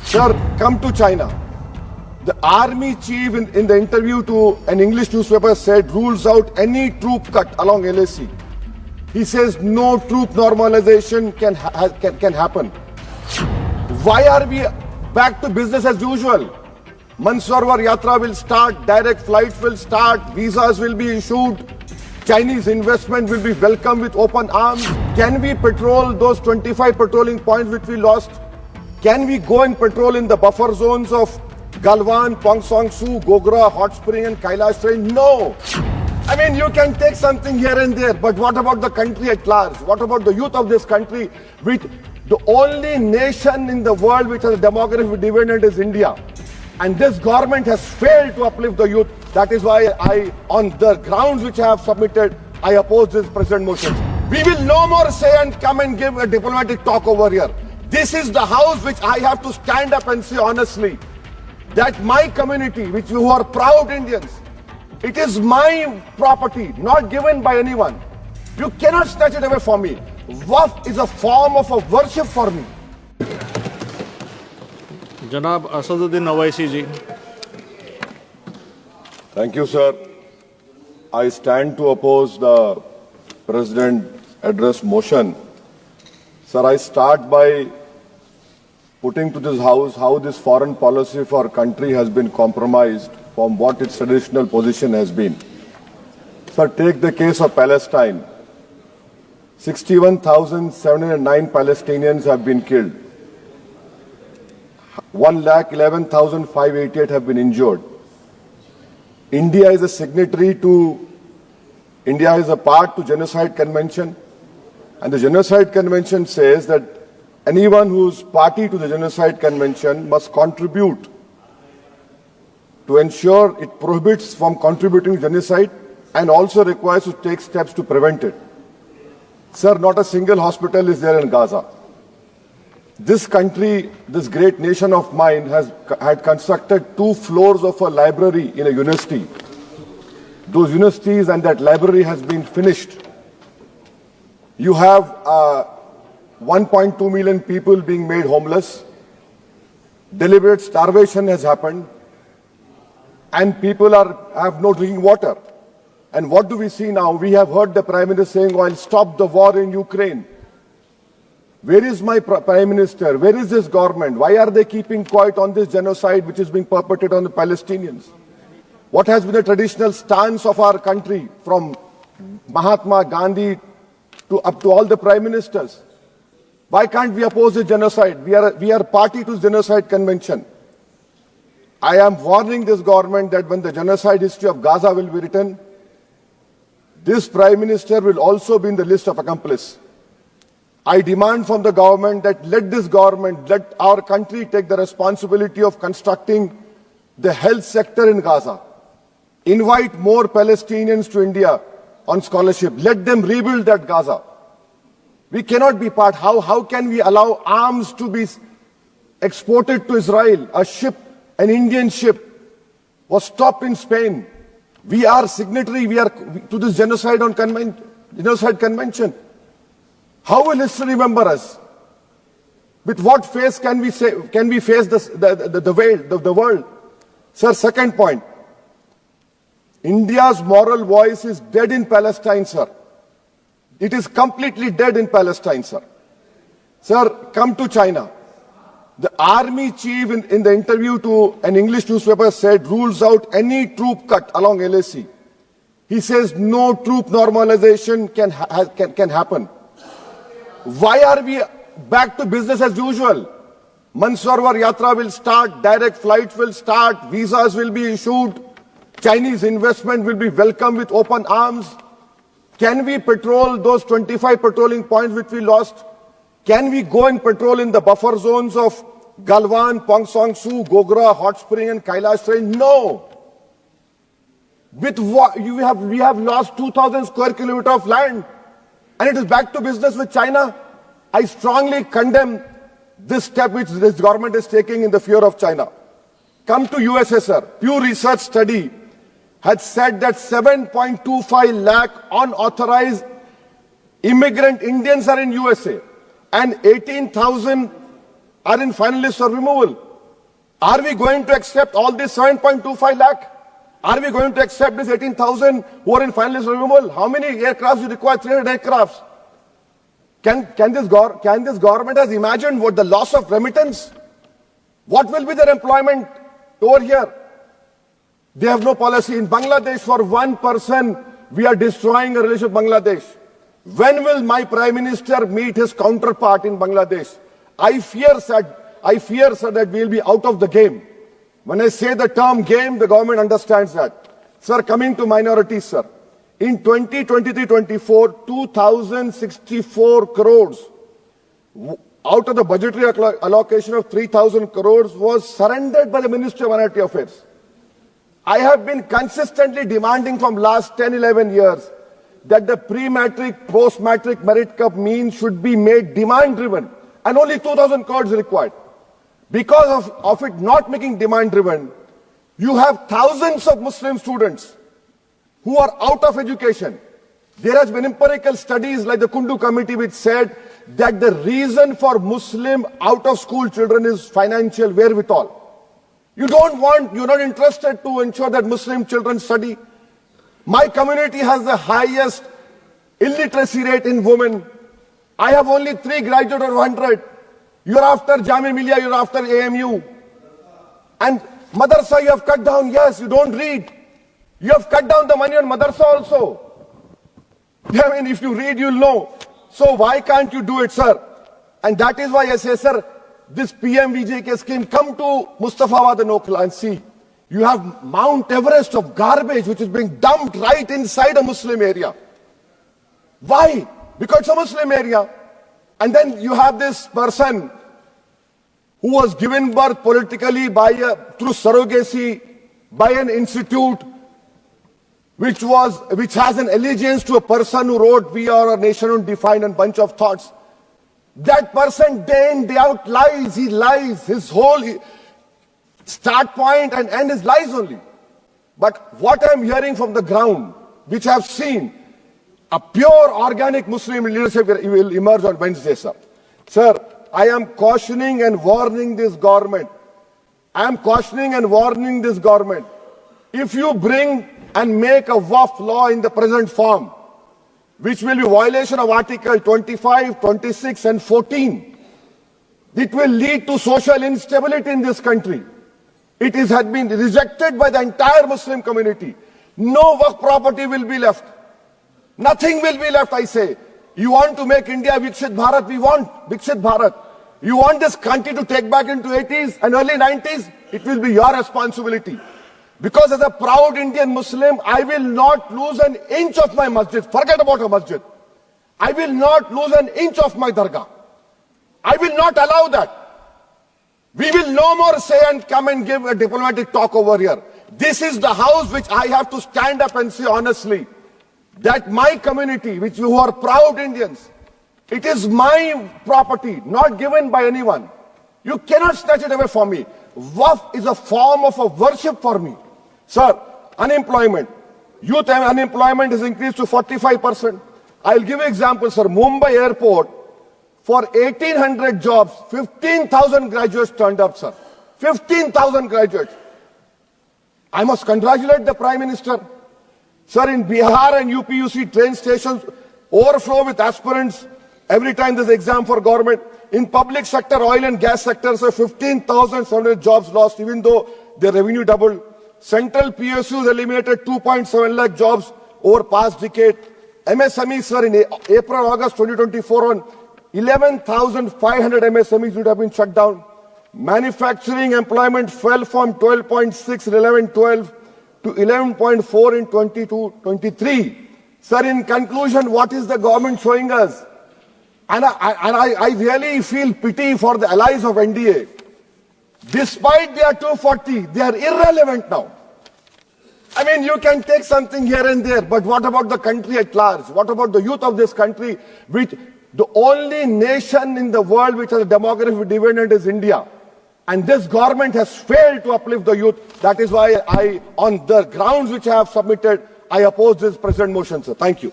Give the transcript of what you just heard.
Sir, come to China. The army chief in the interview to an English newspaper said rules out any troop cut along LAC. He says no troop normalization can happen. Why are we back to business as usual? Mansarovar Yatra will start, direct flights will start, visas will be issued, Chinese investment will be welcomed with open arms. Can we patrol those 25 patrolling points which we lost? Can we go and patrol in the buffer zones of Galwan, Pongsong Su, Gogra, Hot Spring and Kailash Train? No. I mean, you can take something here and there, but what about the country at large? What about the youth of this country? The only nation in the world which has a demographic dividend is India. And this government has failed to uplift the youth. That is why on the grounds which I have submitted, I oppose this President motion. We will no more say and come and give a diplomatic talk over here. This is the house which I have to stand up and say honestly that my community, who are proud Indians, it is my property, not given by anyone. You cannot snatch it away from me. Waqf is a form of a worship for me. जनाब असदुद्दीन ओवैसी जी. Thank you, sir. I stand to oppose the President address motion. Sir, I start by putting to this House how this foreign policy for our country has been compromised from what its traditional position has been. Sir, take the case of Palestine. 61,709 Palestinians have been killed. 1,11,588 have been injured. India is a signatory to, India is a part to Genocide Convention, and the Genocide Convention says that anyone who's party to the Genocide Convention must contribute to ensure it prohibits from contributing genocide and also requires to take steps to prevent it. Sir, not a single hospital is there in Gaza. This country, this great nation of mine had constructed 2 floors of a library in a university. Those universities and that library has been finished. You have 1.2 million people being made homeless. Deliberate starvation has happened. And people have no drinking water. And what do we see now? We have heard the Prime Minister saying, I'll stop the war in Ukraine. Where is my Prime Minister? Where is this government? Why are they keeping quiet on this genocide which is being perpetrated on the Palestinians? What has been the traditional stance of our country from Mahatma Gandhi up to all the Prime Ministers? Why can't we oppose the genocide? We are party to the Genocide Convention. I am warning this government that when the genocide history of Gaza will be written, this Prime Minister will also be in the list of accomplices. I demand from the government that let our country take the responsibility of constructing the health sector in Gaza. Invite more Palestinians to India on scholarship. Let them rebuild that Gaza. We cannot be part. How can we allow arms to be exported to Israel? An Indian ship was stopped in Spain. We are signatory to this genocide convention. How will history remember us? With what face can we face the world? Sir, second point. India's moral voice is dead in Palestine, sir. It is completely dead in Palestine, sir. Sir, come to China. The army chief in the interview to an English newspaper said rules out any troop cut along LAC. He says no troop normalization can happen. Why are we back to business as usual? Mansarovar Yatra will start, direct flights will start, visas will be issued, Chinese investment will be welcomed with open arms. Can we patrol those 25 patrolling points which we lost? Can we go and patrol in the buffer zones of Galwan, Pongsong Su, Gogra, Hot Spring and Kailash Train? No. With what we have lost 2,000 square kilometers of land. And it is back to business with China. I strongly condemn this step which this government is taking in the fear of China. Come to USA, sir. Pew Research study had said that 7.25 lakh unauthorized immigrant Indians are in USA and 18,000 are in final list of removal. Are we going to accept all this 7.25 lakh? Are we going to accept this 18,000 who are in finalist removal? How many aircrafts you require? 300 aircrafts. Can this government has imagined what the loss of remittance? What will be their employment over here? They have no policy. In Bangladesh, for one person, we are destroying a relationship with Bangladesh. When will my Prime Minister meet his counterpart in Bangladesh? I fear, sir, that we will be out of the game. When I say the term game, the government understands that. Sir, coming to minorities, sir. In 2023-24, 2,064 crores out of the budgetary allocation of 3,000 crores was surrendered by the Ministry of Minority Affairs. I have been consistently demanding from last 10-11 years that the pre-matric, post-matric merit cup mean should be made demand-driven, and only 2,000 crores required. Because of it not making demand-driven, you have thousands of Muslim students who are out of education. There has been empirical studies like the Kundu Committee which said that the reason for Muslim out-of-school children is financial wherewithal. You're not interested to ensure that Muslim children study. My community has the highest illiteracy rate in women. I have only 3 graduates out of 100. You're after Jamia Millia, you're after AMU. And madrasa you have cut down. Yes, you don't read. You have cut down the money on madrasa also. I mean, if you read, you'll know. So why can't you do it, sir? And that is why I say, sir, this PMVJK scheme, come to Mustafawad and Okhla and see. You have Mount Everest of garbage which is being dumped right inside a Muslim area. Why? Because it's a Muslim area. And then you have this person who was given birth politically through surrogacy by an institute which has an allegiance to a person who wrote "We Are a Nation Undefined" and bunch of thoughts. That person day in, day out lies. He lies. His whole start point and end is lies only. But what I'm hearing from the ground, which I've seen, a pure organic Muslim leadership will emerge on Wednesday, sir. Sir, I am cautioning and warning this government. If you bring and make a Waqf law in the present form, which will be violation of Article 25, 26 and 14, it will lead to social instability in this country. It has been rejected by the entire Muslim community. No Waqf property will be left. Nothing will be left, I say. You want to make India Viksit Bharat? We want Viksit Bharat. You want this country to take back into 80s and early 90s? It will be your responsibility. Because as a proud Indian Muslim, I will not lose an inch of my masjid. Forget about a masjid. I will not lose an inch of my dargah. I will not allow that. We will no more say and come and give a diplomatic talk over here. This is the house which I have to stand up and say honestly that my community, which you are proud Indians, it is my property, not given by anyone. You cannot snatch it away from me. Waqf is a form of a worship for me. Sir, unemployment. Youth unemployment has increased to 45%. I'll give you examples, sir. Mumbai airport, for 1,800 jobs, 15,000 graduates turned up, sir. 15,000 graduates. I must congratulate the Prime Minister. Sir, in Bihar and UP, you see train stations overflow with aspirants every time there's an exam for government. In public sector, oil and gas sector, sir, 15,700 jobs lost, even though their revenue doubled. Central PSUs eliminated 2.7 lakh jobs over past decade. MSMEs, sir, in April, August 2024, on 11,500 MSMEs would have been shut down. Manufacturing employment fell from 12.6 in 11-12 to 11.4 in 22-23. Sir, in conclusion, what is the government showing us? And I really feel pity for the allies of NDA. Despite their 240, they are irrelevant now. I mean, you can take something here and there, but what about the country at large? What about the youth of this country, which the only nation in the world which has a demographic dividend is India? And this government has failed to uplift the youth. That is why on the grounds which I have submitted, I oppose this present motion, sir. Thank you.